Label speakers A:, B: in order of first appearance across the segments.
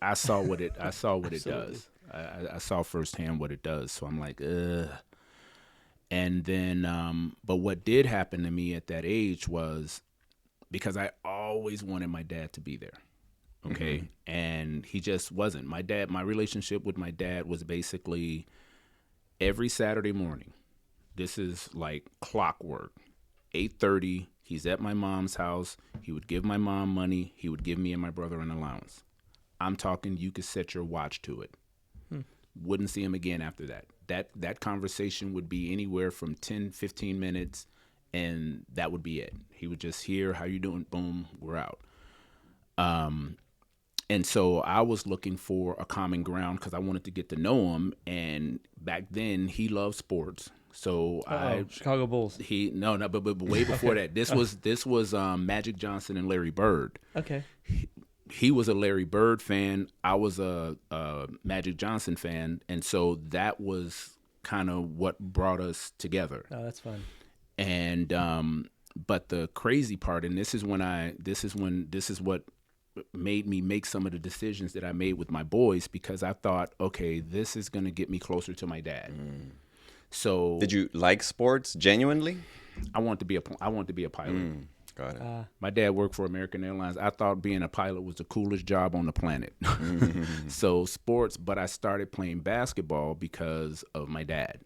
A: I saw what it
B: Absolutely.
A: does. I saw firsthand what it does. So I'm like, ugh. And then, but what did happen to me at that age was because I always wanted my dad to be there. Okay. And he just wasn't. My relationship with my dad was basically every Saturday morning. This is like clockwork. 8:30, he's at my mom's house. He would give my mom money. He would give me and my brother an allowance. I'm talking you could set your watch to it. Wouldn't see him again after that. That conversation would be anywhere from 10, 15 minutes, and that would be it. He would just hear, how you doing? Boom, we're out. And so I was looking for a common ground because I wanted to get to know him. And back then, he loved sports. So
B: Chicago Bulls.
A: but way before that, this was Magic Johnson and Larry Bird.
B: Okay.
A: He was a Larry Bird fan. I was a Magic Johnson fan, and so that was kind of what brought us together.
B: Oh, that's fun.
A: And but the crazy part, and this is what made me make some of the decisions that I made with my boys, because I thought, okay, this is going to get me closer to my dad. So
C: Did you like sports genuinely?
A: I want to be a pilot.
C: Got it.
A: My dad worked for American Airlines. I thought being a pilot was the coolest job on the planet. So sports, but I started playing basketball because of my dad.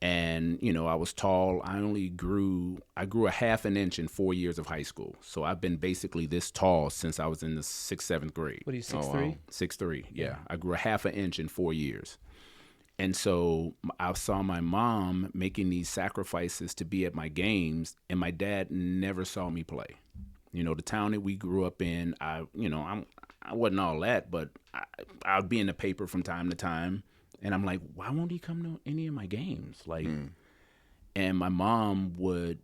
A: And, I was tall. I grew a half an inch in 4 years of high school. So I've been basically this tall since I was in the 6th, 7th grade.
B: What are you, 6'3"?
C: wow.
A: 6'3", yeah. I grew a half an inch in 4 years. And so I saw my mom making these sacrifices to be at my games, and my dad never saw me play. The town that we grew up in, I wasn't all that, but I'd be in the paper from time to time, and I'm like, why won't he come to any of my games? And my mom would,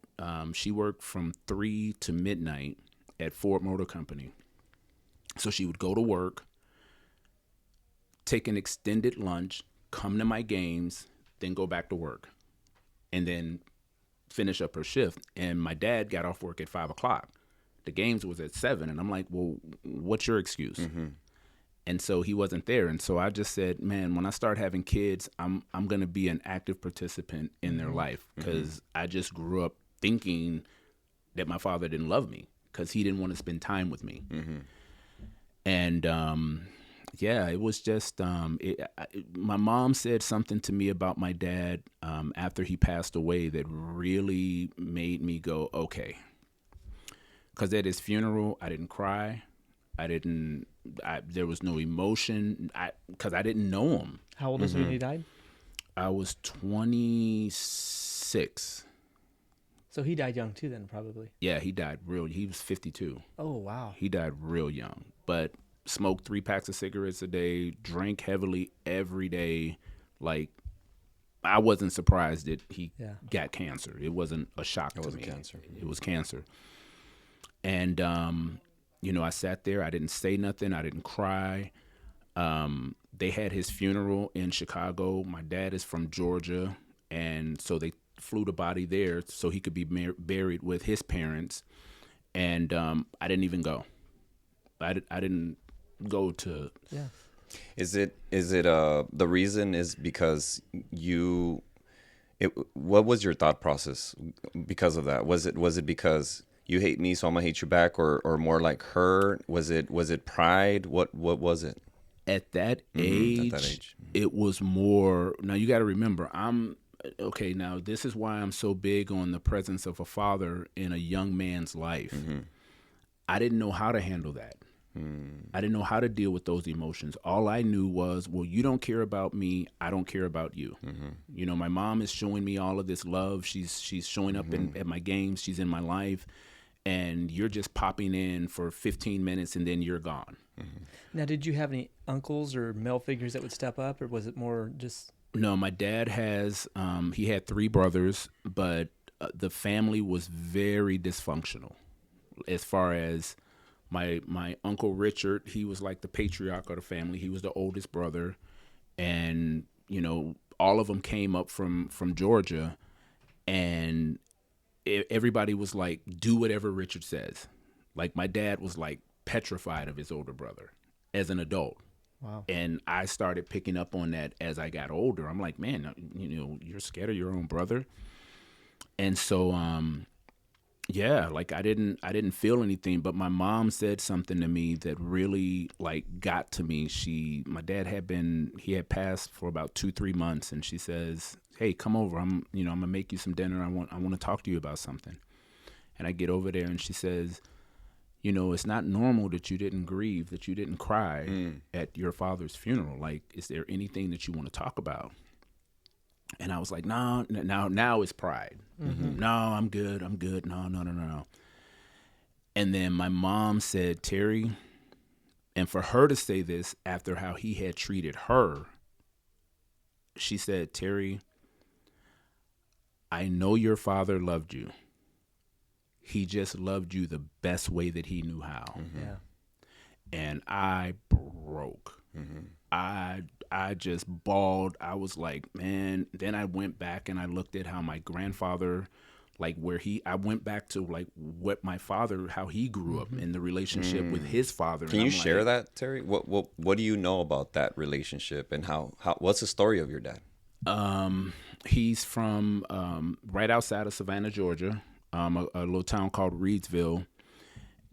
A: she worked from 3 to midnight at Ford Motor Company. So she would go to work, take an extended lunch, come to my games, then go back to work, and then finish up her shift. And my dad got off work at 5:00. The games was at 7, and I'm like, well, what's your excuse? And so he wasn't there. And so I just said, man, when I start having kids, I'm going to be an active participant in their life, because I just grew up thinking that my father didn't love me because he didn't want to spend time with me. And yeah, it was just, my mom said something to me about my dad after he passed away that really made me go, okay. Because at his funeral, I didn't cry. There was no emotion because I didn't know him.
B: How old was he when he died?
A: I was 26.
B: So he died young too then, probably.
A: Yeah, he was 52.
B: Oh, wow.
A: He died real young, but smoked 3 packs of cigarettes a day, drank heavily every day. Like, I wasn't surprised that he got cancer. It wasn't a shock to me. It wasn't cancer. It was cancer. And, I sat there. I didn't say nothing. I didn't cry. They had his funeral in Chicago. My dad is from Georgia, and so they flew the body there so he could be buried with his parents. And I didn't even go. I didn't go to.
B: Yeah.
C: Is it the reason is because what was your thought process because of that? Was it because you hate me, so I'm gonna hate you back, or more like her? Was it pride? What was it?
A: At that age, it was more. Now you got to remember, okay. Now this is why I'm so big on the presence of a father in a young man's life. I didn't know how to handle that. I didn't know how to deal with those emotions. All I knew was, well, you don't care about me. I don't care about you. My mom is showing me all of this love. She's showing up at my games. She's in my life. And you're just popping in for 15 minutes and then you're gone.
B: Now, did you have any uncles or male figures that would step up, or was it more just...
A: No, my dad he had 3 brothers, but the family was very dysfunctional. As far as my Uncle Richard, he was like the patriarch of the family. He was the oldest brother. And, all of them came up from Georgia, and everybody was like, do whatever Richard says. Like, my dad was like, petrified of his older brother as an adult.
B: Wow.
A: And I started picking up on that as I got older. I'm like, man, you're scared of your own brother. And so, yeah, like I didn't feel anything, but my mom said something to me that really like got to me. My dad he had passed for about 2-3 months, and she says, hey, come over. I'm gonna make you some dinner. I want to talk to you about something. And I get over there, and she says, it's not normal that you didn't grieve, that you didn't cry at your father's funeral. Like, is there anything that you want to talk about? And I was like, no, now it's pride. Mm-hmm. No, I'm good. No. And then my mom said, Terry, and for her to say this after how he had treated her, she said, Terry, I know your father loved you. He just loved you the best way that he knew how.
B: Mm-hmm. Yeah.
A: And I broke. Mm-hmm. I just bawled. I was like, man. Then I went back and I looked at how my grandfather, like I went back to like what my father, how he grew up in the relationship with his father.
C: Can you share that, Terry? What do you know about that relationship, and how what's the story of your dad?
A: He's from right outside of Savannah, Georgia. A little town called Reedsville.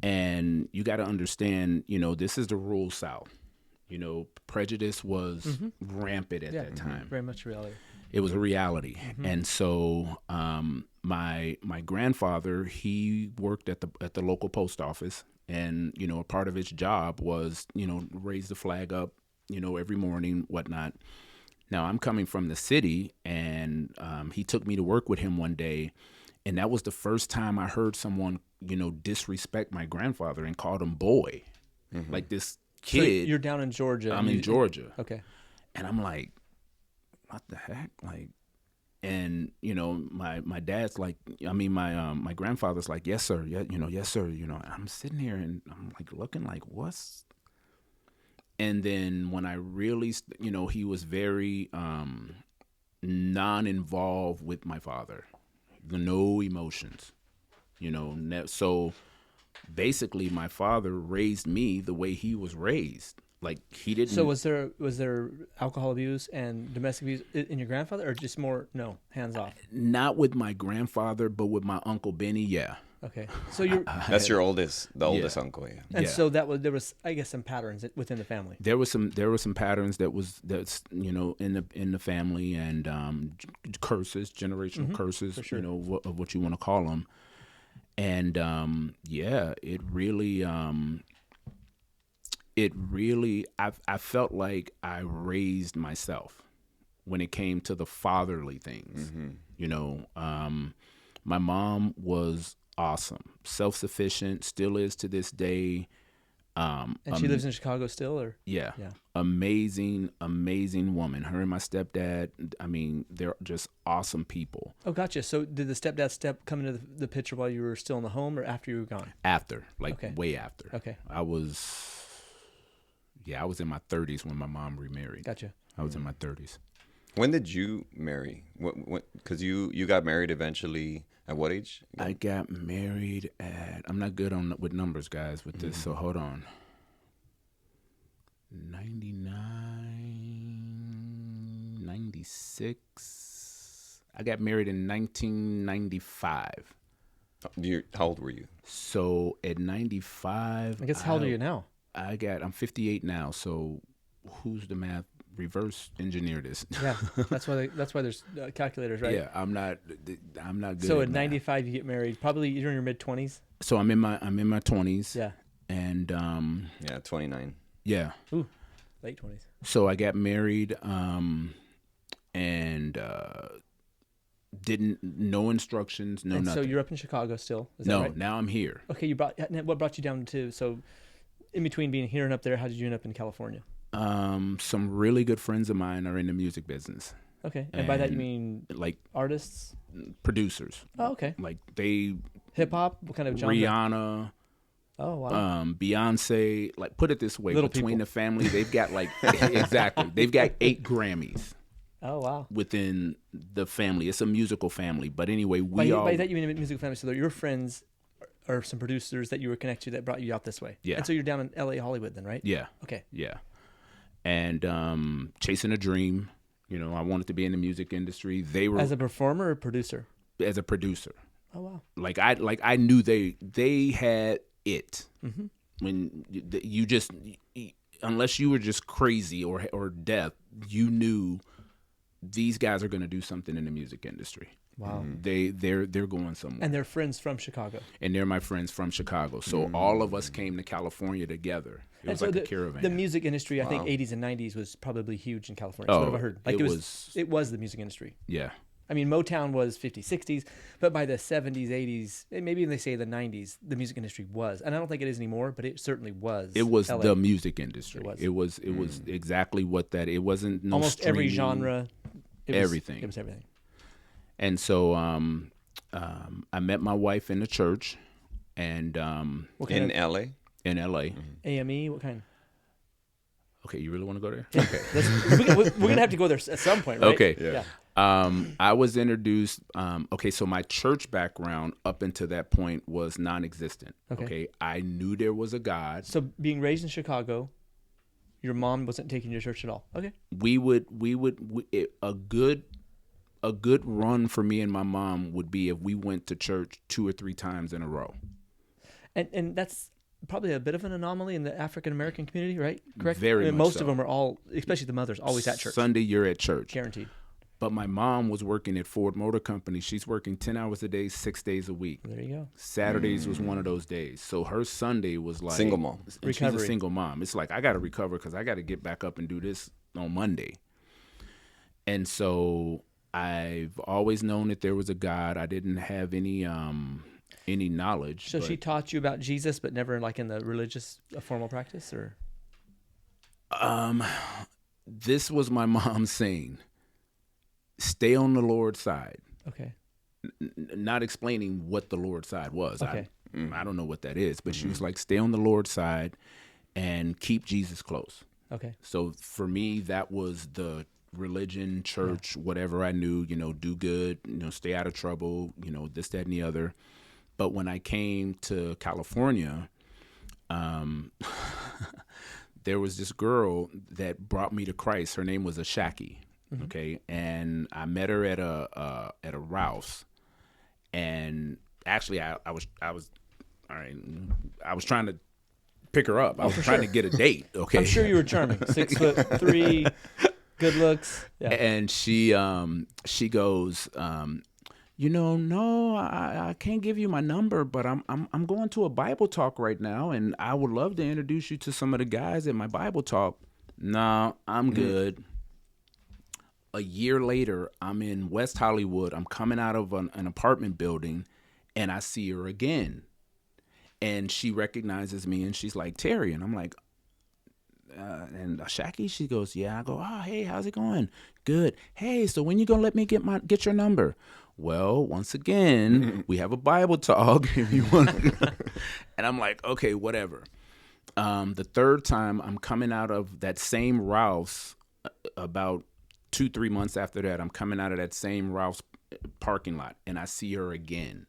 A: And you got to understand, this is the rural South. Prejudice was rampant at that time.
B: Very much reality.
A: It was a reality. Mm-hmm. And so my grandfather, he worked at the local post office. And, a part of his job was, raise the flag up, every morning, whatnot. Now, I'm coming from the city, and he took me to work with him one day. And that was the first time I heard someone, disrespect my grandfather and called him boy. Mm-hmm. Like this kid.
B: So you're down in Georgia.
A: I'm in Georgia.
B: Okay.
A: And I'm like, what the heck? Like, and, my dad's like, my grandfather's like, yes, sir. Yeah, yes, sir. And I'm sitting here and I'm like looking like, what's. And then when I really, he was very non-involved with my father. No emotions, so basically my father raised me the way he was raised. Like he didn't.
B: So was there alcohol abuse and domestic abuse in your grandfather, or just more hands off?
A: Not with my grandfather, but with my Uncle Benny. Yeah.
B: Okay. So you're
C: that's your oldest uncle, yeah.
B: And so there was I guess some patterns within the family.
A: There were some patterns that's in the family, and curses, generational curses, for sure. Of what you want to call them. And it really I felt like I raised myself when it came to the fatherly things. Mm-hmm. My mom was awesome, self-sufficient, still is to this day.
B: And she lives in Chicago still, or? Yeah.
A: Amazing woman. Her and my stepdad, they're just awesome people.
B: Oh, gotcha. So did the stepdad come into the picture while you were still in the home, or after you were gone?
A: After, way after.
B: Okay.
A: I was in my 30s when my mom remarried.
B: Gotcha.
A: I was in my 30s.
C: When did you marry? Because you got married eventually. At what age?
A: I got married at, I'm not good with numbers, guys, with this, so hold on. 99, 96. I got married in 1995.
C: How old were you?
A: So at 95.
B: I guess how old are you now?
A: I'm 58 now, so who's the math? Reverse engineer this.
B: Yeah, that's why there's calculators, right?
A: Yeah, I'm not good.
B: So at 95 you get married. Probably you're in your mid 20s.
A: So I'm in my 20s.
B: Yeah.
A: And
C: 29.
A: Yeah.
B: Ooh, late 20s.
A: So I got married and didn't no instructions, nothing.
B: So you're up in Chicago still? Is
A: no,
B: that right?
A: Now I'm here.
B: Okay, what brought you down to in between being here and up there? How did you end up in California?
A: Some really good friends of mine are in the music business.
B: Okay, and by that you mean
A: like
B: artists,
A: producers.
B: Oh, okay.
A: Like they
B: hip hop. What kind of genre?
A: Rihanna.
B: Oh wow.
A: Beyonce. Like put it this way,
B: Little
A: between
B: people.
A: the family, they've got like exactly. They've got 8 Grammys.
B: Oh wow.
A: Within the family, it's a musical family. But anyway,
B: by that you mean a musical family. So they're your friends. or some producers that you were connected to that brought you out this way.
A: Yeah.
B: And so you're down in LA, Hollywood then, right?
A: Yeah.
B: Okay.
A: Yeah. And chasing a dream. You know, I wanted to be in the music industry. They were
B: As a performer or producer?
A: as a producer.
B: Oh, wow.
A: Like I knew they had it.
B: Mm-hmm.
A: When you just, unless you were just crazy or deaf, you knew these guys are going to do something in the music industry.
B: Wow.
A: They're going somewhere.
B: And they're friends from Chicago.
A: And they're my friends from Chicago. So all of us came to California together. It was like a caravan.
B: The music industry, I think
C: Wow.
B: 80s and 90s was probably huge in California. That's what I've heard. Like it was the music industry.
A: Yeah.
B: I mean, Motown was 50s, 60s, but by the 70s, 80s, and maybe they say the 90s, the music industry was. And I don't think it is anymore, but it certainly was.
A: It was
B: LA.
A: the music industry.
B: It was.
A: It was exactly what that. It wasn't no
B: Almost every
A: streaming,
B: genre.
A: everything.
B: It was everything.
A: And so I met my wife in the church, and
B: What kind
C: In
B: of
C: LA?
A: in LA.
B: AME? What kind?
A: Okay, you really want to go there?
B: Okay. We're going to have to go there at some point, right?
A: Okay.
B: Yeah.
A: I was introduced. Okay, so my church background up until that point was non-existent.
B: Okay.
A: I knew there was a God.
B: So being raised in Chicago, your mom wasn't taking you to church at all. Okay.
A: A good run for me and my mom would be if we went to church 2 or 3 times in a row.
B: And that's probably a bit of an anomaly in the African American community, right? Correct.
A: Very
B: I mean,
A: much
B: most
A: so.
B: of them are all, especially the mothers, always at church.
A: Sunday, you're at church.
B: Guaranteed.
A: But my mom was working at Ford Motor Company. She's working 10 hours a day, 6 days a week.
B: There you go.
A: Saturdays was one of those days. So her Sunday was like
C: Single mom.
A: And she's
B: Recovery.
A: a single mom. It's like I got to recover because I got to get back up and do this on Monday. And so I've always known that there was a God. I didn't have any knowledge.
B: So
A: but
B: she taught you about Jesus, but never like in the religious formal practice, or?
A: This was my mom saying, "Stay on the Lord's side."
B: Okay.
A: Not explaining what the Lord's side was.
B: Okay.
A: I don't know what that is, but she was like, "Stay on the Lord's side and keep Jesus close."
B: Okay.
A: So for me, that was the religion, church, whatever I knew, do good, stay out of trouble, this, that, and the other. But when I came to California, there was this girl that brought me to Christ. Her name was Ashaki. Okay. And I met her at a Ralph's, and actually I was trying to pick her up. I was trying to get a date. Okay.
B: I'm sure you were charming. 6'3", good looks. Yeah.
A: And she goes, no, I can't give you my number, but I'm going to a Bible talk right now, and I would love to introduce you to some of the guys at my Bible talk. No, I'm good. A year later, I'm in West Hollywood. I'm coming out of an apartment building, and I see her again. And she recognizes me, and she's like, "Terry." And I'm like, and Shaki, she goes, "Yeah." I go, "Oh, hey, how's it going?" "Good." "Hey, so when you gonna let me get your number?" "Well, once again, we have a Bible talk if you want." And I'm like, "Okay, whatever." The third time, I'm coming out of that same Ralph's. About 2-3 months after that, I'm coming out of that same Ralph's parking lot, and I see her again.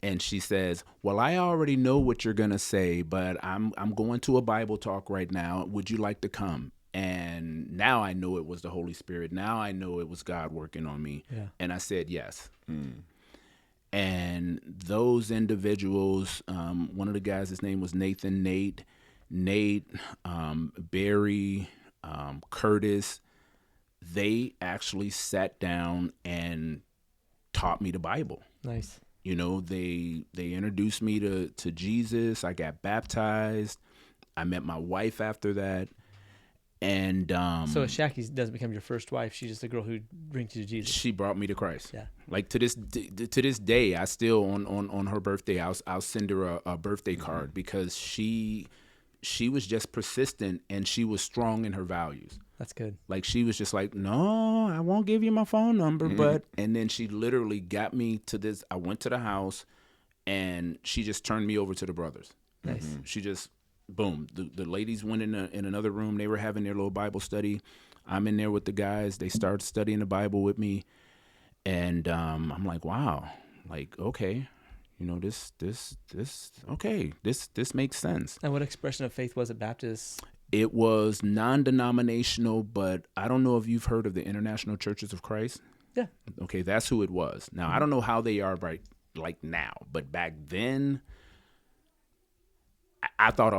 A: And she says, "Well, I already know what you're gonna say, but I'm going to a Bible talk right now. Would you like to come?" And now I know it was the Holy Spirit. Now I know it was God working on me.
B: Yeah.
A: And I said yes. And those individuals, one of the guys, his name was Nathan, Nate, Barry, Curtis. They actually sat down and taught me the Bible.
B: Nice.
A: They introduced me to Jesus. I got baptized. I met my wife after that. And
B: So Shaki doesn't become your first wife. She's just a girl who brings you to Jesus.
A: she brought me to Christ.
B: Yeah.
A: Like to this day, I still on her birthday, I'll send her a birthday card because she was just persistent and she was strong in her values.
B: That's good.
A: Like she was just like, "No, I won't give you my phone number," and then she literally got me to this. I went to the house, and she just turned me over to the brothers.
B: Nice.
A: She just, boom. The ladies went in another room. They were having their little Bible study. I'm in there with the guys. They started studying the Bible with me, and I'm like, wow, like okay, okay, this makes sense.
B: And what expression of faith was it? Baptist?
A: It was non-denominational, but I don't know if you've heard of the International Churches of Christ.
B: Yeah.
A: Okay, that's who it was. Now, I don't know how they are right like now, but back then, I thought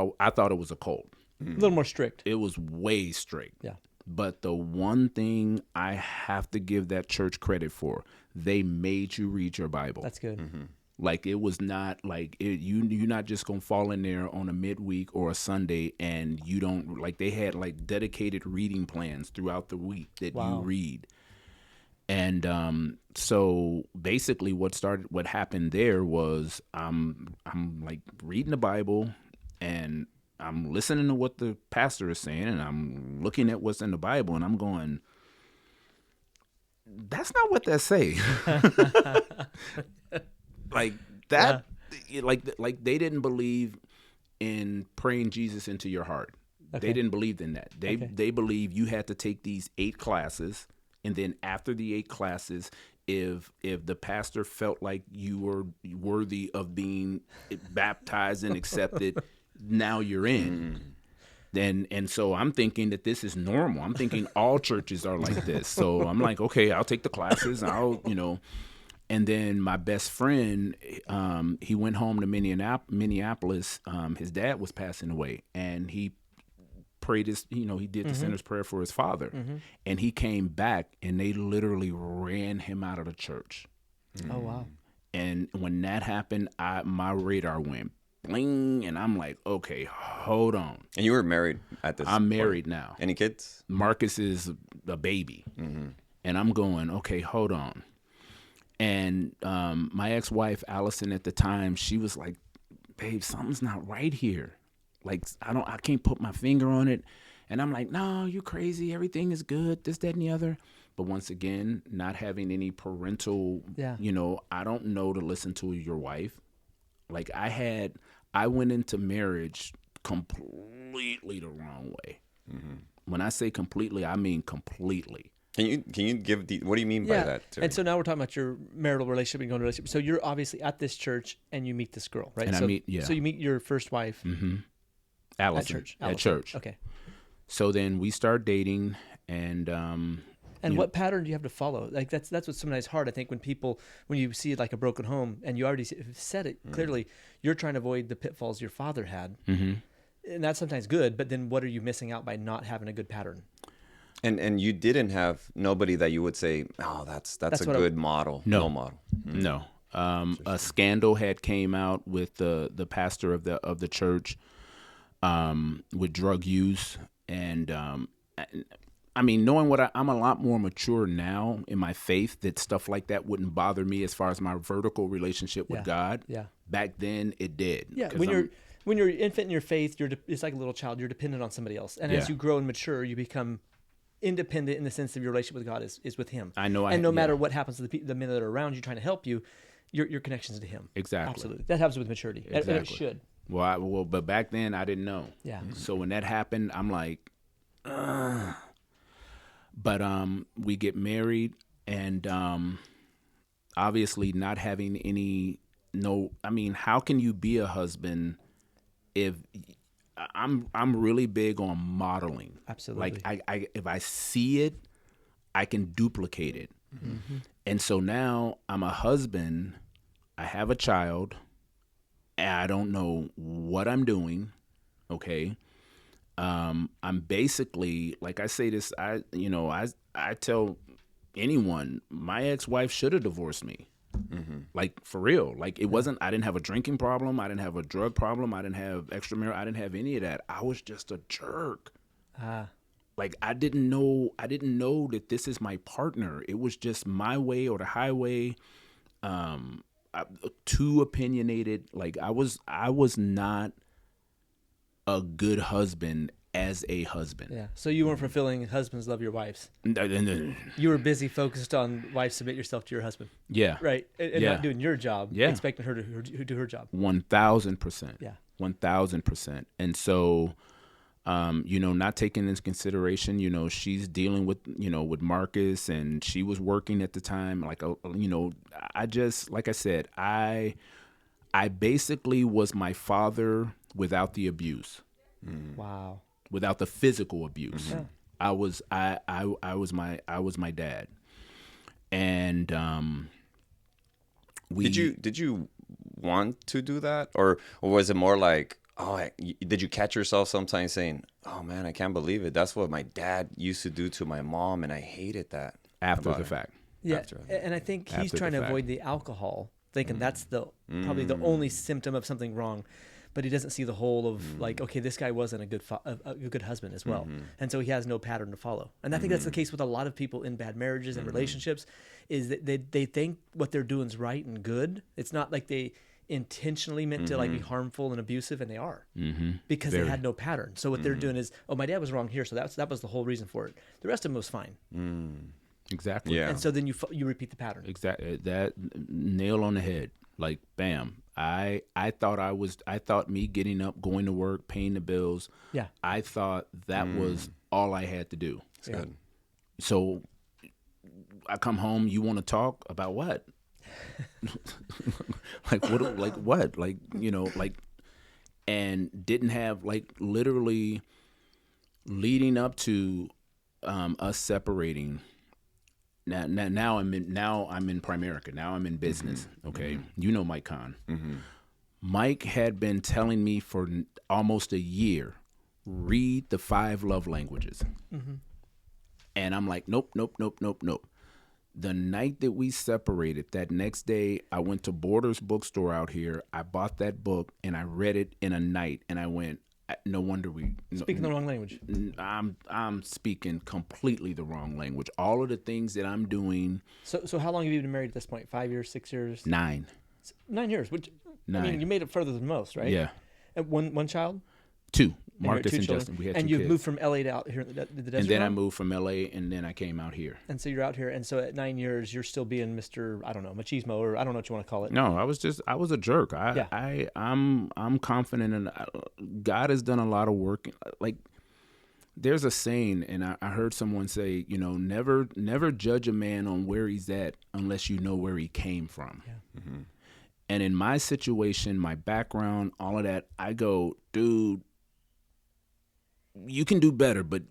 A: it was a cult.
B: A little more strict.
A: It was way strict.
B: Yeah.
A: But the one thing I have to give that church credit for, they made you read your Bible.
B: That's good.
A: Like, it was not like you're not just gonna fall in there on a midweek or a Sunday and you don't, like, they had like dedicated reading plans throughout the week that you read. And so basically what happened there was I'm like reading the Bible and I'm listening to what the pastor is saying and I'm looking at what's in the Bible and I'm going, that's not what that say. Like that, like they didn't believe in praying Jesus into your heart. Okay. They didn't believe in that. They believe you had to take these 8 classes, and then after the 8 classes, if the pastor felt like you were worthy of being baptized and accepted, now you're in. And so I'm thinking that this is normal. I'm thinking all churches are like this. So I'm like, okay, I'll take the classes. And then my best friend, he went home to Minneapolis. His dad was passing away, and he prayed he did the sinner's prayer for his father. And he came back, and they literally ran him out of the church.
B: Oh, wow.
A: And when that happened, my radar went bling, and I'm like, okay, hold on.
C: And you were married at this
A: I'm
C: point.
A: married now.
C: Any kids?
A: Marcus is a baby. And I'm going, okay, hold on. And my ex-wife, Allison, at the time, she was like, babe, something's not right here. Like, I can't put my finger on it. And I'm like, no, you crazy. Everything is good, this, that, and the other. But once again, not having any parental, I don't know to listen to your wife. Like, I went into marriage completely the wrong way. When I say completely, I mean completely.
C: Can you give what do you mean by that, Terry?
B: And so now we're talking about your marital relationship and going to relationship. So you're obviously at this church and you meet this girl, right?
A: And
B: so,
A: I meet, yeah.
B: So you meet your first wife
A: Allison.
B: At church. Okay.
A: So then we start dating, and
B: what pattern do you have to follow? Like that's what's sometimes hard. I think when you see like a broken home, and you already said it clearly, you're trying to avoid the pitfalls your father had, and that's sometimes good. But then what are you missing out by not having a good pattern?
C: And you didn't have nobody that you would say, oh, that's a good model. No model.
A: No. A scandal had came out with the pastor of the church with drug use, and I mean, knowing what I'm a lot more mature now in my faith, that stuff like that wouldn't bother me as far as my vertical relationship with God.
B: Yeah.
A: Back then, it did.
B: Yeah. When you're infant in your faith, it's like a little child. You're dependent on somebody else, and as you grow and mature, you become independent in the sense of your relationship with God is with Him.
A: I know.
B: And no matter what happens to the men that are around you trying to help you, your connections to Him.
A: Exactly.
B: Absolutely. That happens with maturity.
A: Exactly.
B: And it should.
A: Well, but back then I didn't know.
B: Yeah.
A: So when that happened, I'm like, Ugh. But we get married, and obviously not having how can you be a husband if I'm really big on modeling.
B: Absolutely.
A: Like I if I see it, I can duplicate it. And so now I'm a husband, I have a child, and I don't know what I'm doing. Okay. I'm basically, like I say this, I tell anyone, my ex-wife should have divorced me. Like, for real. Like, it wasn't, I didn't have a drinking problem. I didn't have a drug problem. I didn't have extramarital. I didn't have any of that. I was just a jerk. Like, I didn't know that this is my partner. It was just my way or the highway. Too opinionated. Like, I was not a good husband as a husband.
B: Yeah. So you weren't fulfilling husbands love your wives. You were busy focused on wife submit yourself to your husband.
A: Yeah.
B: Right. And not doing your job.
A: Yeah.
B: Expecting her to do her job.
A: 1,000%.
B: Yeah.
A: 1,000%. And so, not taking into consideration, she's dealing with, with Marcus, and she was working at the time. Like, I just, like I said, I basically was my father without the abuse,
B: Wow.
A: without the physical abuse.
B: Yeah.
A: I was my dad, and
C: Did you want to do that, or was it more like, did you catch yourself sometimes saying, "Oh man, I can't believe it. That's what my dad used to do to my mom, and I hated that."
A: after
C: about
A: the
C: it?
A: fact.
B: Yeah,
C: After.
B: and I think he's
A: After
B: trying
A: the
B: to
A: fact.
B: avoid the alcohol, thinking that's the probably the only symptom of something wrong. But he doesn't see the whole of like, okay, this guy wasn't a good husband as well, and so he has no pattern to follow. And I think that's the case with a lot of people in bad marriages and relationships, is that they think what they're doing is right and good. It's not like they intentionally meant to like be harmful and abusive, and they are because they had no pattern. So what they're doing is, oh, my dad was wrong here, so that was the whole reason for it. The rest of them was fine,
A: Exactly.
C: Yeah.
B: and so then you repeat the pattern.
A: Exactly. That nail on the head. Like, bam. I thought me getting up, going to work, paying the bills.
B: Yeah.
A: I thought that was all I had to do.
C: It's good.
A: So I come home. You want to talk about what? Like what? Like what? Like, you know, like, and didn't have, like, literally leading up to us separating. Now I'm in Primerica. Now I'm in business. Okay, you know Mike Kahn. Mike had been telling me for almost a year, read the 5 love languages, and I'm like, nope. The night that we separated, that next day, I went to Borders bookstore out here. I bought that book and I read it in a night, and I went, no wonder we
B: Speaking the wrong language.
A: I'm speaking completely the wrong language. All of the things that I'm doing.
B: So how long have you been married at this point? 5 years, 6 years?
A: 9.
B: 9 years. Which I
A: 9.
B: mean, you made it further than most, right?
A: Yeah.
B: And one child.
A: 2.
B: And you had
A: Marcus
B: 2
A: and
B: children?
A: Justin. We had
B: and
A: 2
B: you've
A: kids.
B: moved from LA to out here in the desert.
A: And then I
B: now?
A: moved from LA, and then I came out here.
B: And so you're out here, and so at 9 years, you're still being Mr. I don't know, machismo, or I don't know what you want to call it.
A: No, I was a jerk. I'm confident, and God has done a lot of work. Like, there's a saying, and I heard someone say, you know, never judge a man on where he's at unless you know where he came from.
B: Yeah.
A: And in my situation, my background, all of that, I go, dude, you can do better, but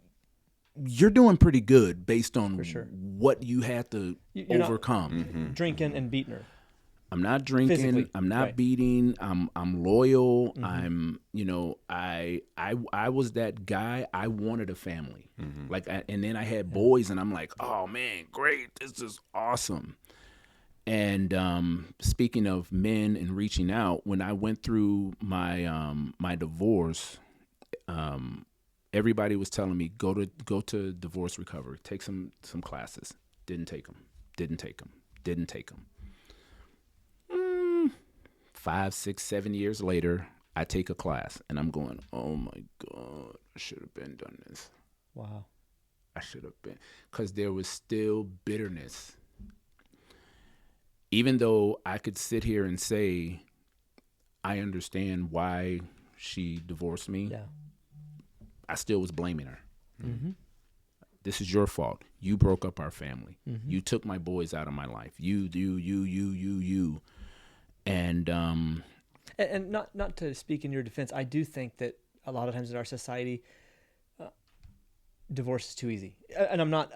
A: you're doing pretty good based on what you had to
B: You're
A: overcome.
B: not drinking and beating her.
A: I'm not drinking.
B: Physically,
A: I'm not
B: right.
A: beating. I'm loyal. I'm, you know, I was that guy. I wanted a family. And then I had boys, and I'm like, oh man, great. This is awesome. And speaking of men and reaching out, when I went through my my divorce, everybody was telling me go to divorce recovery, take some classes. Didn't take them. 5, 6, 7 years later, I take a class, and I'm going, oh my God, I should have been done this.
B: Wow.
A: I should have been, because there was still bitterness. Even though I could sit here and say, I understand why she divorced me,
B: Yeah.
A: I still was blaming her. This is your fault. You broke up our family. You took my boys out of my life. You. And
B: not to speak in your defense, I do think that a lot of times in our society, divorce is too easy. And I'm not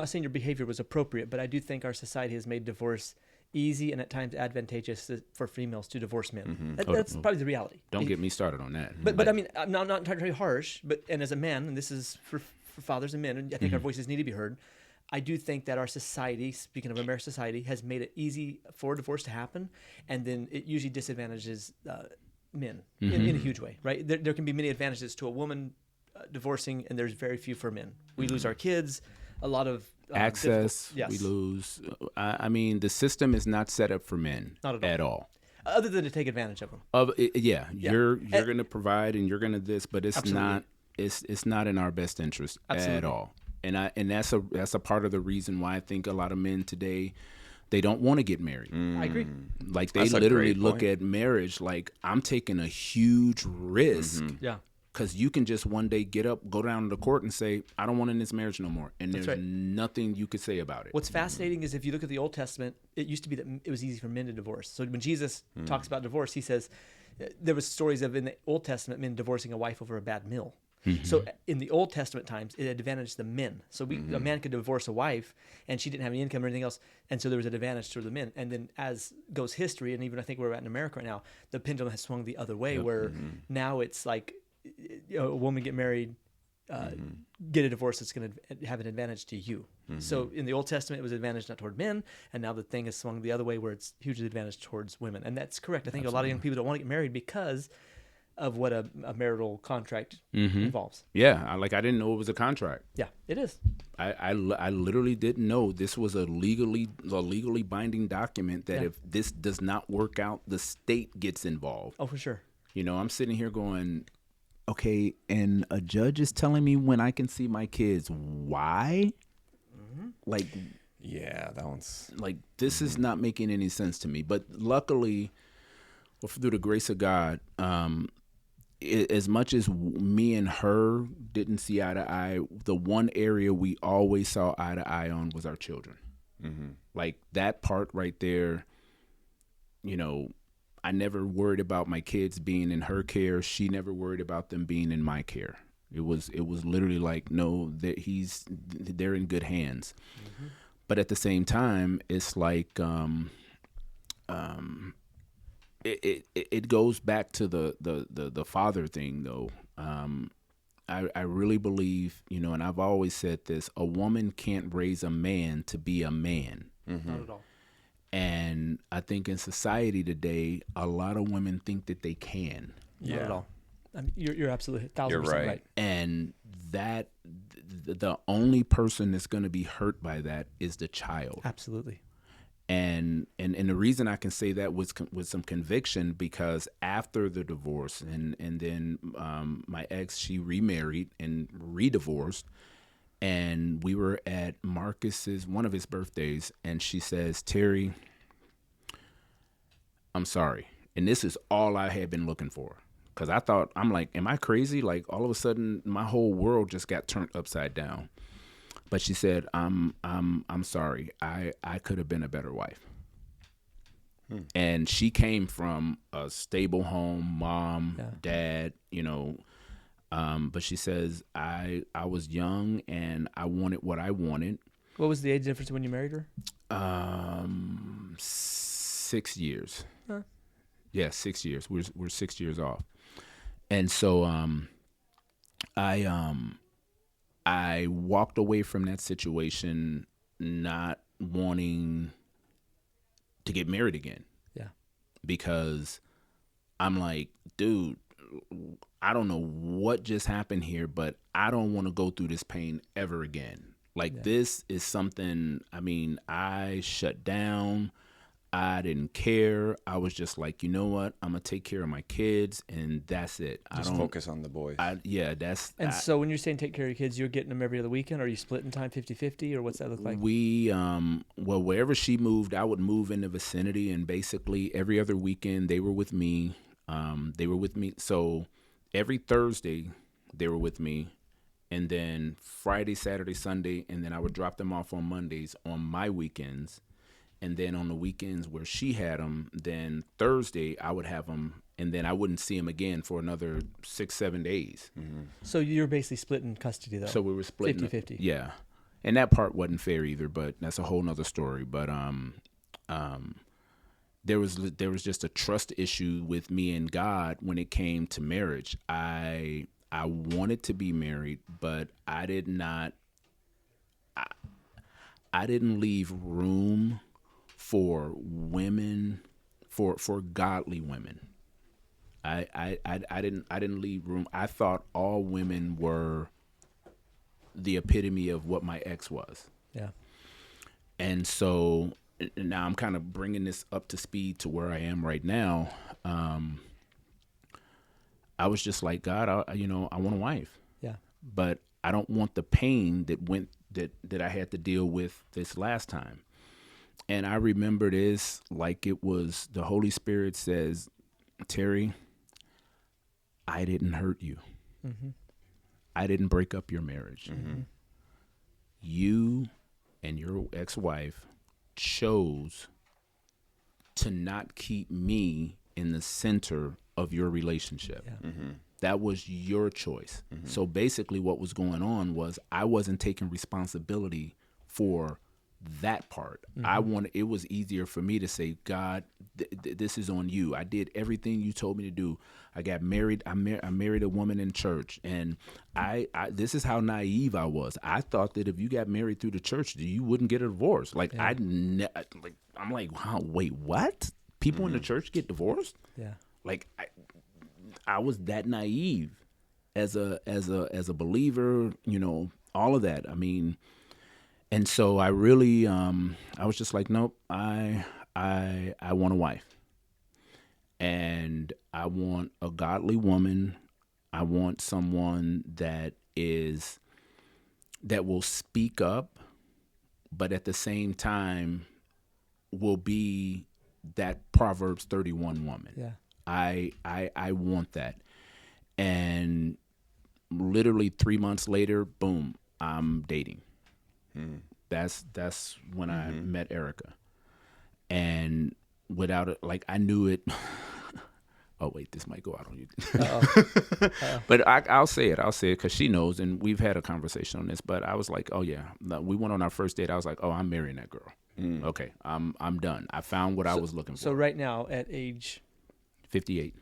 B: saying your behavior was appropriate, but I do think our society has made divorce easy and at times advantageous for females to divorce men. That's probably the reality.
A: Don't get me started on that.
B: But I mean, I'm not trying to be harsh, and as a man, and this is for fathers and men, and I think our voices need to be heard. I do think that our society, speaking of American society, has made it easy for divorce to happen, and then it usually disadvantages men in a huge way, right? There can be many advantages to a woman divorcing, and there's very few for men. We lose our kids, a lot of
A: access.
B: Yes.
A: We lose. I mean, the system is not set up for men
B: Not
A: at all.
B: Other than to take advantage of them.
A: You're going to provide and you're going to this, but it's
B: Absolutely.
A: not. It's not in our best interest at all. And that's a part of the reason why I think a lot of men today, they don't want to get married.
B: I agree.
A: Like they
C: That's a
A: literally
C: great
A: look
C: point.
A: at marriage like I'm taking a huge risk
B: Yeah.
A: Because you can just one day get up, go down to the court and say, I don't want in this marriage no more. And there's nothing you could say about it.
B: What's fascinating is if you look at the Old Testament, it used to be that it was easy for men to divorce. So when Jesus talks about divorce, he says there was stories of in the Old Testament men divorcing a wife over a bad meal. So in the Old Testament times, it advantaged the men. So a man could divorce a wife, and she didn't have any income or anything else, and so there was an advantage to the men. And then as goes history, and even I think where we're at in America right now, the pendulum has swung the other way, where now it's like a woman get married, get a divorce that's going to have an advantage to you. So in the Old Testament, it was advantage not toward men, and now the thing has swung the other way where it's hugely advantage towards women. And that's correct. I think a lot of young people don't want to get married because of what a marital contract involves.
A: Yeah, I didn't know it was a contract.
B: Yeah, it is.
A: I literally didn't know this was a legally binding document that if this does not work out, the state gets involved.
B: Oh, for sure.
A: You know, I'm sitting here going, okay, and a judge is telling me when I can see my kids. Why? Like,
C: yeah, that one's
A: like this is not making any sense to me. But luckily, well, through the grace of God, as much as me and her didn't see eye to eye, the one area we always saw eye to eye on was our children. Like that part right there, you know, I never worried about my kids being in her care. She never worried about them being in my care. It was literally like, no, that they're in good hands. But at the same time, it's like, it goes back to the father thing though. I really believe, you know, and I've always said this, a woman can't raise a man to be a man.
B: Not at all.
A: And I think in society today, a lot of women think that they can.
B: Not at all. I mean, you're absolutely 1,000% right.
A: And that the only person that's going to be hurt by that is the child.
B: Absolutely.
A: And the reason I can say that with some conviction, because after the divorce and then my ex, she remarried and redivorced, and we were at Marcus's, one of his birthdays, and she says, Terry, I'm sorry. And this is all I had been looking for. Because I thought, I'm like, am I crazy? Like all of a sudden my whole world just got turned upside down. But she said, I'm sorry. I could have been a better wife. And she came from a stable home, mom, dad, you know. But she says, I was young and I wanted what I wanted.
B: What was the age difference when you married her?
A: 6 years.
B: Huh.
A: Yeah, 6 years. We're 6 years off. And so I walked away from that situation not wanting to get married again.
B: Yeah.
A: Because I'm like, dude, I don't know what just happened here, but I don't want to go through this pain ever again. Like this is something, I mean, I shut down. I didn't care. I was just like, you know what? I'm going to take care of my kids, and that's it.
C: Just focus on the boys.
B: So when you're saying take care of your kids, you're getting them every other weekend? Or are you splitting time 50-50, or what's that look like?
A: We, well, wherever she moved, I would move in the vicinity, and basically every other weekend they were with me. So every Thursday they were with me, and then Friday, Saturday, Sunday, and then I would drop them off on Mondays on my weekends. And then on the weekends where she had them, then Thursday I would have them, and then I wouldn't see them again for another 6-7 days.
B: So you're basically splitting custody, though?
A: So we were splitting
B: 50-50.
A: Yeah. And that part wasn't fair either, but that's a whole nother story. But there was just a trust issue with me and God when it came to marriage. I wanted to be married, but I didn't leave room for women, for godly women. I didn't leave room. I thought all women were the epitome of what my ex was.
B: Yeah.
A: And so now I'm kind of bringing this up to speed to where I am right now. I was just like, God, I want a wife.
B: Yeah.
A: But I don't want the pain that I had to deal with this last time. And I remember this like it was the Holy Spirit says, Terry, I didn't hurt you. I didn't break up your marriage. You and your ex-wife chose to not keep me in the center of your relationship.
B: Yeah.
A: That was your choice. So basically what was going on was I wasn't taking responsibility for that part. It was easier for me to say, God, this is on you. I did everything you told me to do. I got married. I married a woman in church, and I this is how naive I was. I thought that if you got married through the church, you wouldn't get a divorce. Like I'm like, wow, wait, what? People in the church get divorced?
B: Yeah.
A: Like I was that naive as a believer, all of that. I mean, and so I really I was just like, nope, I want a wife. And I want a godly woman. I want someone that will speak up, but at the same time will be that Proverbs 31 woman.
B: Yeah.
A: I want that. And literally 3 months later, boom, I'm dating. That's when I met Erica. And without it, like I knew it. Oh wait, this might go out on you. But I'll say it because she knows, and we've had a conversation on this. But I was like, oh yeah, we went on our first date. I was like, oh, I'm marrying that girl. Okay, I'm done. I found what I was looking for.
B: So right now, at age
A: 58,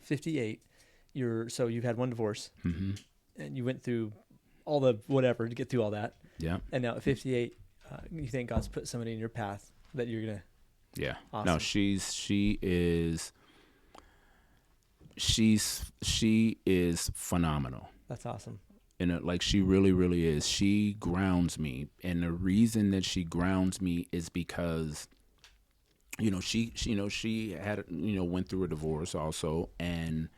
B: you've had one divorce, and you went through all the whatever to get through all that.
A: Yeah.
B: And now at 58, you think God's put somebody in your path that you're gonna.
A: Yeah.
B: Awesome.
A: No, she is phenomenal.
B: That's awesome.
A: And like she really, really is. She grounds me, and the reason that she grounds me is because, she had went through a divorce also, and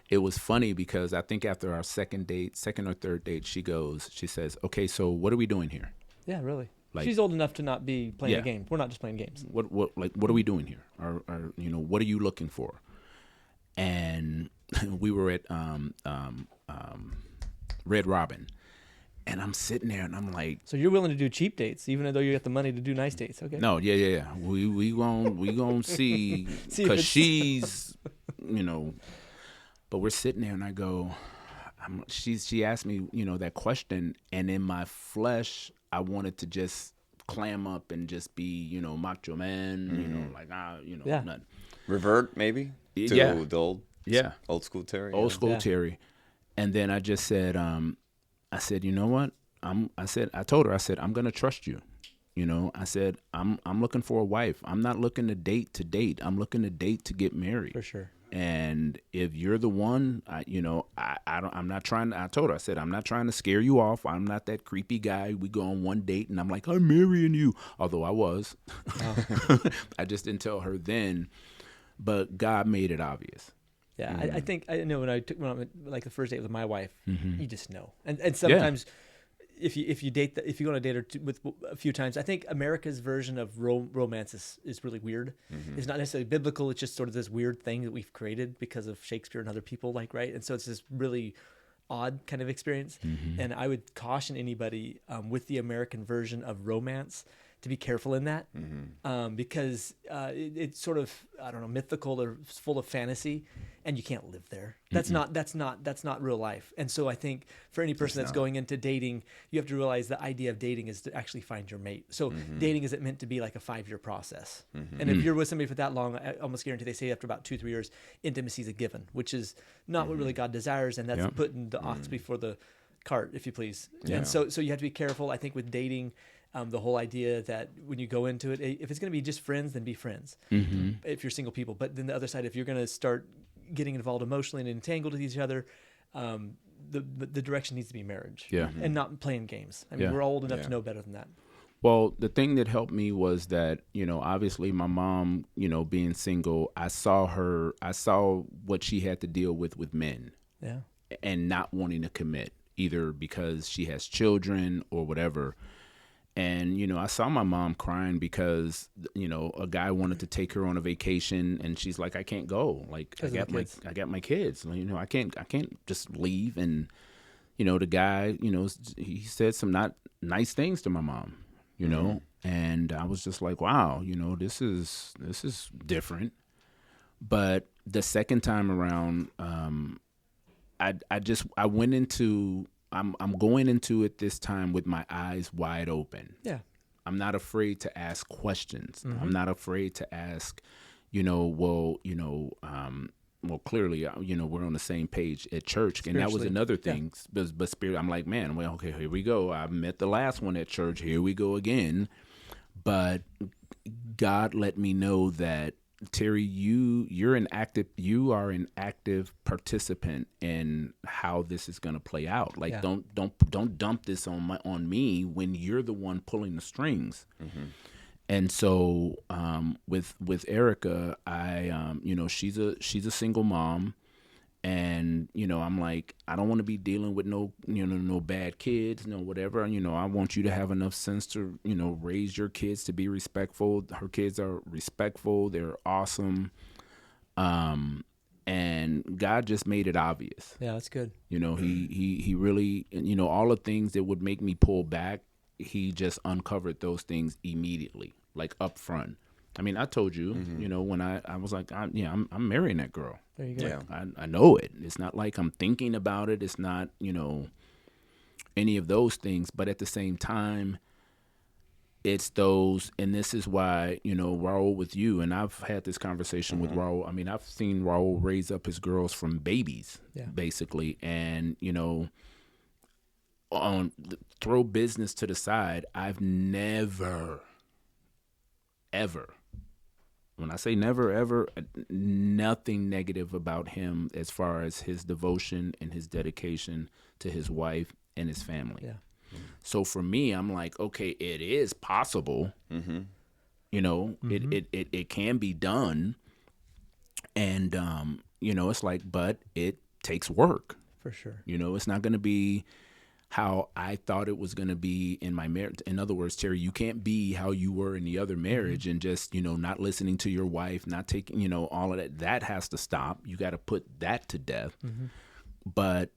A: it was funny because I think after our second or third date, she says, "Okay, so what are we doing here?"
B: Yeah, really.
A: Like,
B: she's old enough to not be playing a game. We're not just playing games.
A: What are we doing here? Or what are you looking for? And we were at Red Robin, and I'm sitting there and I'm like,
B: so you're willing to do cheap dates, even though you got the money to do nice dates? Okay.
A: No, yeah. We gon' see because she's, but we're sitting there and I go, she asked me, that question, and in my flesh, I wanted to just clam up and just be, macho man, nothing.
C: Revert maybe to the old school Terry.
A: Old school Terry. And then I just said, I said, you know what? I told her, I'm gonna trust you. I said, I'm looking for a wife. I'm not looking to date. I'm looking to date to get married.
B: For sure.
A: And if you're the one, I'm not trying to, I told her, I said, I'm not trying to scare you off. I'm not that creepy guy. We go on one date and I'm like, I'm marrying you. Although I was, I just didn't tell her then, but God made it obvious.
B: Yeah. I think, I know when I went, like the first date with my wife, you just know. And sometimes if you go on a date or two with a few times, I think America's version of romance is really weird. It's not necessarily biblical. It's just sort of this weird thing that we've created because of Shakespeare and other people, right? And so it's this really odd kind of experience. And I would caution anybody with the American version of romance to be careful in that because it's sort of, I don't know, mythical or full of fantasy, and you can't live there. That's not real life. And so I think for any person that's going into dating, you have to realize the idea of dating is to actually find your mate. So dating isn't meant to be like a 5-year process. And if you're with somebody for that long, I almost guarantee they say after about 2-3 years, intimacy is a given, which is not what really God desires, and that's putting the ox before the cart, if you please. And so you have to be careful. I think with dating, the whole idea that when you go into it, if it's going to be just friends, then be friends. If you're single people, but then the other side, if you're going to start getting involved emotionally and entangled with each other, the direction needs to be marriage. And not playing games. I mean, we're old enough to know better than that.
A: Well, the thing that helped me was that, obviously my mom, being single, I saw what she had to deal with men and not wanting to commit, either because she has children or whatever. And, I saw my mom crying because, a guy wanted to take her on a vacation, and she's like, I can't go. Like, I got my kids. I can't just leave. And, the guy, he said some not nice things to my mom, and I was just like, wow, this is different. But the second time around, I went into, I'm going into it this time with my eyes wide open.
B: Yeah.
A: I'm not afraid to ask questions.
B: Mm-hmm.
A: I'm not afraid to ask, well, clearly, we're on the same page at church. And that was another thing. Yeah. But spirit, I'm like, man, well, okay, here we go. I met the last one at church. Here we go again. God let me know that, Terry, you are an active participant in how this is going to play out. Like, don't dump this on me when you're the one pulling the strings. Mm-hmm. And so with Erica, I she's a single mom, and I'm like, I don't want to be dealing with no bad kids, no whatever. I want you to have enough sense to raise your kids to be respectful. Her kids are respectful. They're awesome. And God just made it obvious.
B: Yeah, that's good.
A: He really, all the things that would make me pull back, he just uncovered those things immediately, like up front. I mean, I told you, when I was like, I'm marrying that girl.
B: There you go.
A: Yeah. I know it. It's not like I'm thinking about it. It's not, any of those things. But at the same time, it's those, and this is why, Raul with you, and I've had this conversation with Raul. I mean, I've seen Raul raise up his girls from babies, basically. And, throw business to the side. I've never, ever, when I say never, ever, nothing negative about him as far as his devotion and his dedication to his wife and his family. Yeah. So for me, I'm like, okay, it is possible. Mm-hmm. It can be done. And, it's like, but it takes work.
B: For sure.
A: It's not going to be how I thought it was going to be in my marriage. In other words, Terry, you can't be how you were in the other marriage and just, not listening to your wife, not taking, all of that. That has to stop. You got to put that to death. Mm-hmm. But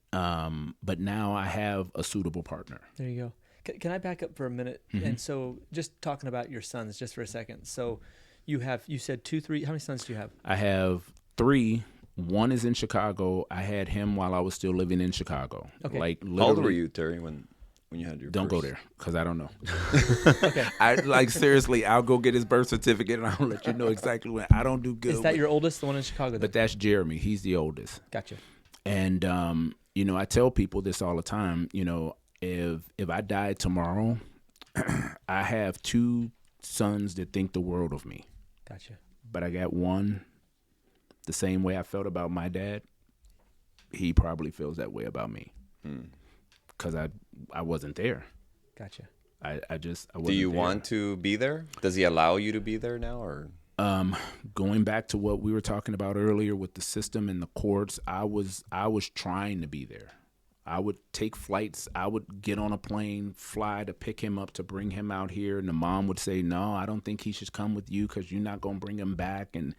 A: now I have a suitable partner.
B: There you go. Can I back up for a minute? Mm-hmm. And so just talking about your sons just for a second. So you said 2, 3, how many sons do you have?
A: I have 3. One is in Chicago. I had him while I was still living in Chicago.
B: Okay.
A: Like,
C: how old were you, Terry, when you had your
A: Don't
C: first?
A: go there, because I don't know.
B: Okay.
A: Seriously, I'll go get his birth certificate and I'll let you know exactly when. I don't do good.
B: Is that your oldest, the one in Chicago?
A: But that's Jeremy. He's the oldest.
B: Gotcha.
A: And, I tell people this all the time. If I died tomorrow, I have 2 sons that think the world of me.
B: Gotcha.
A: But I got one, the same way I felt about my dad, he probably feels that way about me. Because I wasn't there.
B: Gotcha.
A: I wasn't
C: Do you
A: there.
C: want to be there? Does he allow you to be there now, or?
A: Going back to what we were talking about earlier with the system and the courts, I was trying to be there. I would take flights. I would get on a plane, fly to pick him up, to bring him out here. And the mom would say, no, I don't think he should come with you because you're not going to bring him back. And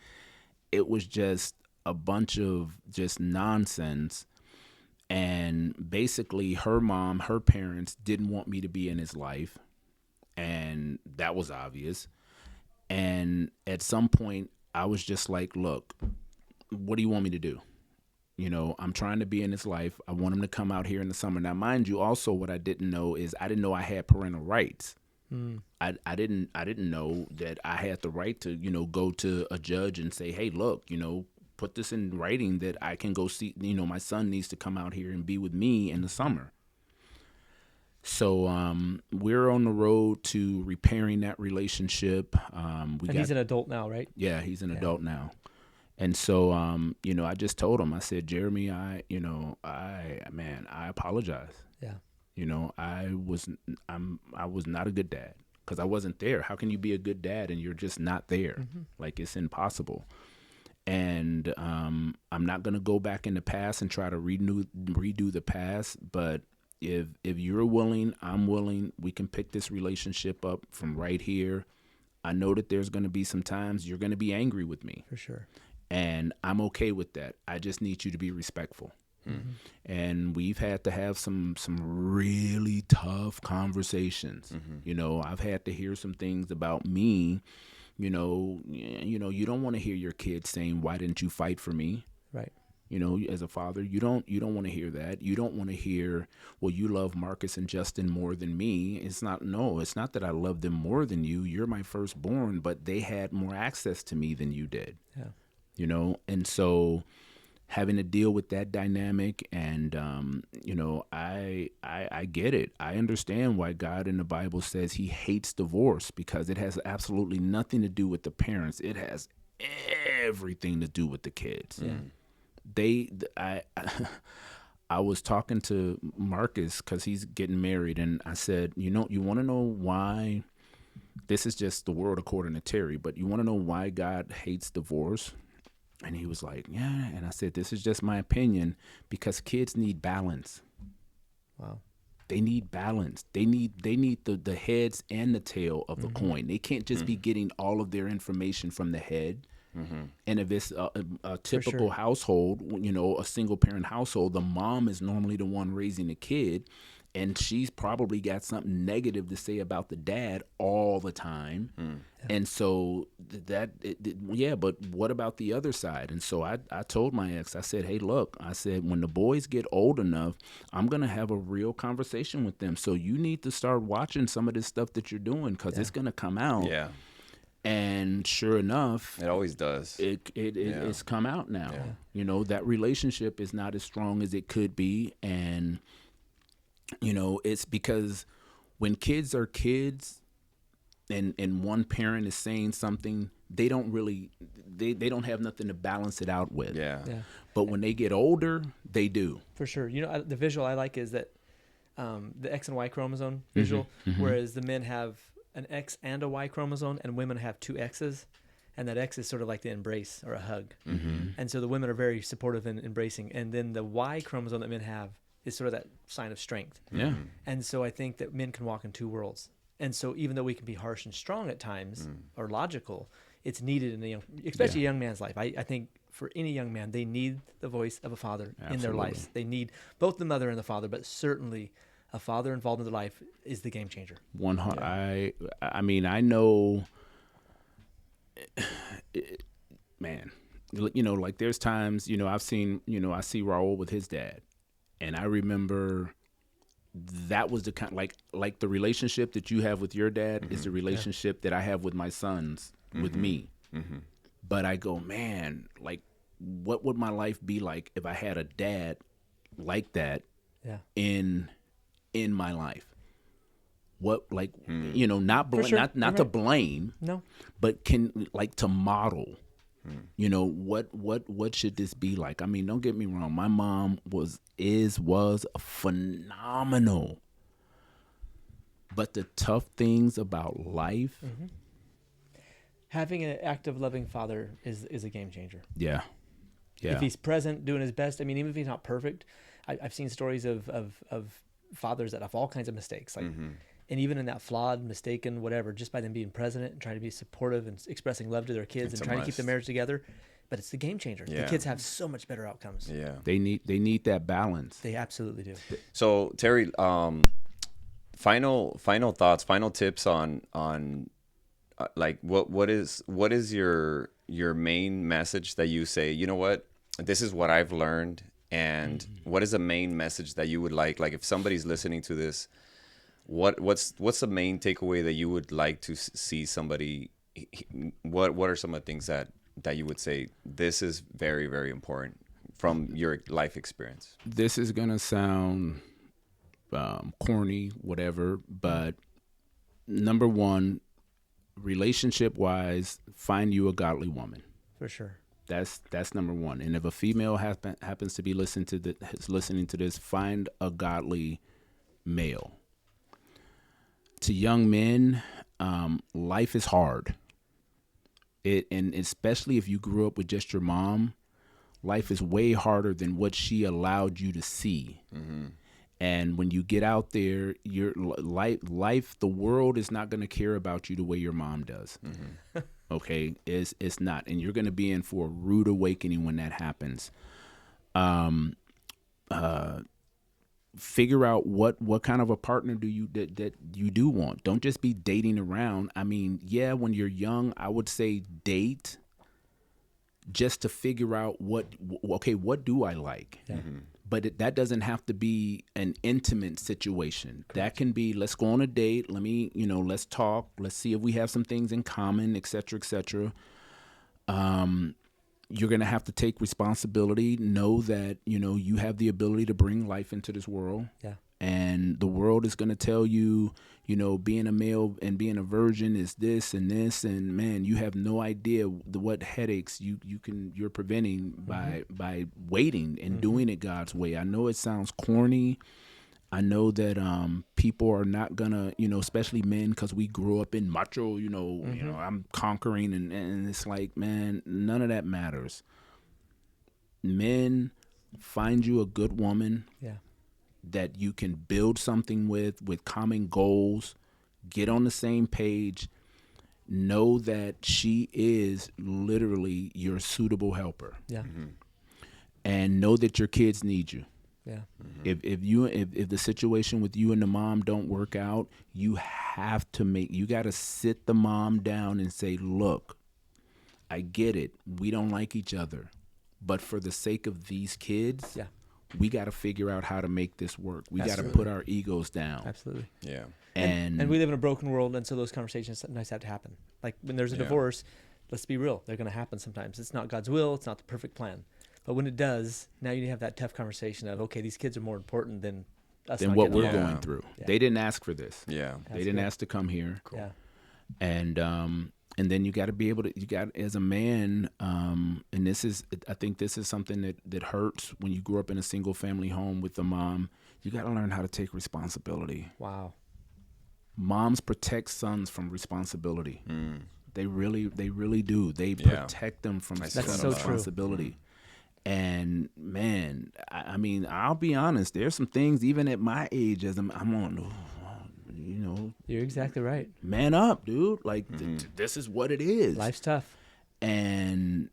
A: it was just a bunch of just nonsense. And basically her mom, her parents didn't want me to be in his life. And that was obvious. And at some point I was just like, look, what do you want me to do? I'm trying to be in his life. I want him to come out here in the summer. Now, mind you, also what I didn't know is I didn't know I had parental rights. I didn't know that I had the right to, go to a judge and say, hey, look, put this in writing that I can go see, my son needs to come out here and be with me in the summer. So we're on the road to repairing that relationship.
B: He's an adult now, right?
A: Yeah, he's an adult now. And so, I just told him, I said, Jeremy, I apologize.
B: Yeah.
A: I was not a good dad because I wasn't there. How can you be a good dad and you're just not there? Mm-hmm. Like, it's impossible. And I'm not going to go back in the past and try to redo the past, but if you're willing, I'm willing, we can pick this relationship up from right here. I know that there's going to be some times you're going to be angry with me.
B: For sure.
A: And I'm okay with that. I just need you to be respectful. Mm-hmm. And we've had to have some really tough conversations. Mm-hmm. You know, I've had to hear some things about me. You know, you don't want to hear your kids saying, "Why didn't you fight for me?"
B: Right.
A: You know, as a father, you don't want to hear that. You don't want to hear, "Well, you love Marcus and Justin more than me." It's not that I love them more than you. You're my firstborn, but they had more access to me than you did.
B: Yeah.
A: You know, and so having to deal with that dynamic, and you know, I get it. I understand why God in the Bible says He hates divorce, because it has absolutely nothing to do with the parents. It has everything to do with the kids. Yeah. I was talking to Marcus because he's getting married, and I said, you want to know why? This is just the world according to Terry, but you want to know why God hates divorce? And he was like, yeah. And I said, this is just my opinion, because kids need balance.
B: Wow.
A: They need balance. They need the heads and the tail of the coin. They can't just be getting all of their information from the head. Mm-hmm. And if it's a typical household, you know, a single parent household, the mom is normally the one raising the kid, and she's probably got something negative to say about the dad all the time. Yeah. And so but what about the other side? And so I told my ex, I said, hey, look, I said, when the boys get old enough, I'm going to have a real conversation with them. So you need to start watching some of this stuff that you're doing, because it's going to come out. Yeah. And sure enough,
C: it always does.
A: It's come out now. Yeah. You know, that relationship is not as strong as it could be. And, you know, it's because when kids are kids and one parent is saying something, they don't have nothing to balance it out with. Yeah. But when they get older, they do.
B: For sure. You know, the visual I like is that the X and Y chromosome visual, whereas the men have an X and a Y chromosome, and women have two X's, and that X is sort of like the embrace or a hug. Mm-hmm. And so the women are very supportive and embracing, and then the Y chromosome that men have is sort of that sign of strength. Yeah. And so I think that men can walk in two worlds. And so even though we can be harsh and strong at times or logical, it's needed in especially a young man's life. I think for any young man, they need the voice of a father in their life. They need both the mother and the father, but certainly a father involved in their life is the game changer.
A: I mean, I know, man, you know, like there's times, you know, I see Raul with his dad, and I remember that was the kind, like the relationship that you have with your dad is the relationship that I have with my sons with me. Mm-hmm. But I go, man, like, what would my life be like if I had a dad like that in my life? What, like, you know, not to blame, no, but to model, you know, what should this be like? I mean, don't get me wrong. My mom was phenomenal, but the tough things about life,
B: having an active, loving father is a game changer.
A: Yeah.
B: If he's present, doing his best. I mean, even if he's not perfect, I've seen stories of fathers that have all kinds of mistakes, like, and even in that flawed, mistaken, whatever, just by them being present and trying to be supportive and expressing love to their kids and trying to keep the marriage together. But it's the game changer. Yeah. The kids have so much better outcomes.
A: Yeah, they need that balance.
B: They absolutely do.
C: So Terry, final thoughts, final tips on like what is your main message that you say, you know what, this is what I've learned, and what is the main message that you would like if somebody's listening to this, what's the main takeaway that you would like to see somebody, what are some of the things that you would say, this is very, very important from your life experience?
A: This is gonna sound corny, whatever, but number one, relationship wise, find you a godly woman.
B: For sure.
A: That's number one. And if a female happens to be listening to this, find a godly male. To young men, life is hard. And especially if you grew up with just your mom, life is way harder than what she allowed you to see. Mm-hmm. And when you get out there, your life, the world is not going to care about you the way your mom does. Okay, it's not, and you're going to be in for a rude awakening when that happens. Figure out what kind of a partner do you that you do want. Don't just be dating around. I mean, yeah, when you're young, I would say date just to figure out what do I like.
B: Yeah.
A: But that doesn't have to be an intimate situation. Correct. That can be, let's go on a date. Let's talk. Let's see if we have some things in common, et cetera, et cetera. You're going to have to take responsibility. Know that, you have the ability to bring life into this world. Yeah. And the world is going to tell you, being a male and being a virgin is this and this, and man, you have no idea what headaches you're preventing by waiting and doing it God's way. I know it sounds corny. I know that people are not gonna, especially men, because we grew up in macho, I'm conquering, and it's like, man, none of that matters. Men, find you a good woman. Yeah. That you can build something with common goals, get on the same page, know that she is literally your suitable helper. Yeah. And know that your kids need you. Yeah. If the situation with you and the mom don't work out, you got to sit the mom down and say, look, I get it. We don't like each other, but for the sake of these kids, we got to figure out how to make this work. We got to put our egos down. Absolutely. Yeah.
B: And we live in a broken world, and so those conversations sometimes have to happen. Like when there's a divorce, let's be real, they're going to happen sometimes. It's not God's will. It's not the perfect plan. But when it does, now you have that tough conversation of, okay, these kids are more important than us.
A: Than what we're going through. Yeah. They didn't ask for this.
C: Yeah.
A: They didn't ask to come here. Cool. Yeah. And then you got to be able to, as a man, and I think this is something that hurts when you grew up in a single family home with a mom. You got to learn how to take responsibility. Wow. Moms protect sons from responsibility. They really do. They protect them from responsibility. And man, I mean, I'll be honest. There's some things even at my age, as I'm on.
B: You're exactly right.
A: Man up, dude. Like this is what it is.
B: Life's tough.
A: And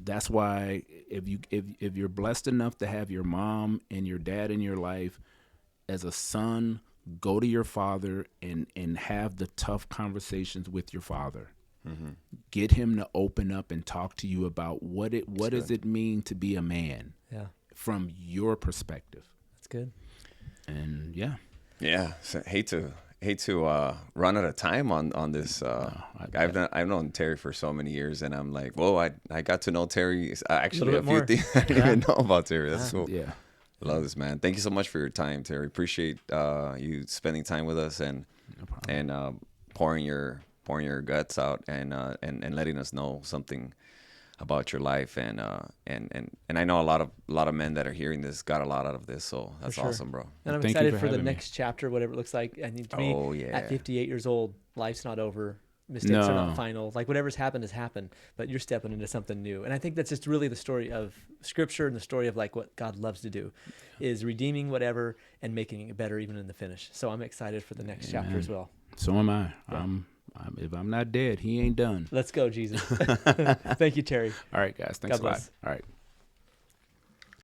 A: that's why if you're blessed enough to have your mom and your dad in your life, as a son, go to your father and have the tough conversations with your father. Get him to open up and talk to you about what does it mean to be a man from your perspective.
B: That's good.
A: And
C: so hate to run out of time on this. I've known Terry for so many years, and I'm like, whoa, I got to know Terry. Actually, a few things I didn't even know about Terry. That's cool. Yeah, love this, man. Thank you so much for your time, Terry. Appreciate you spending time with us and pouring your guts out and letting us know something about your life, and I know a lot of men that are hearing this got a lot out of this, so that's awesome, bro.
B: And I'm excited for the next chapter, whatever it looks like. I need to be at 58 years old. Life's not over. Mistakes are not final. Like whatever's happened has happened, but you're stepping into something new. And I think that's just really the story of Scripture and the story of like what God loves to do, is redeeming whatever and making it better even in the finish. So I'm excited for the next chapter as well.
A: So am I. Yeah. If I'm not dead, he ain't done.
B: Let's go, Jesus. Thank you, Terry.
A: All right, guys. Thanks a lot. All right.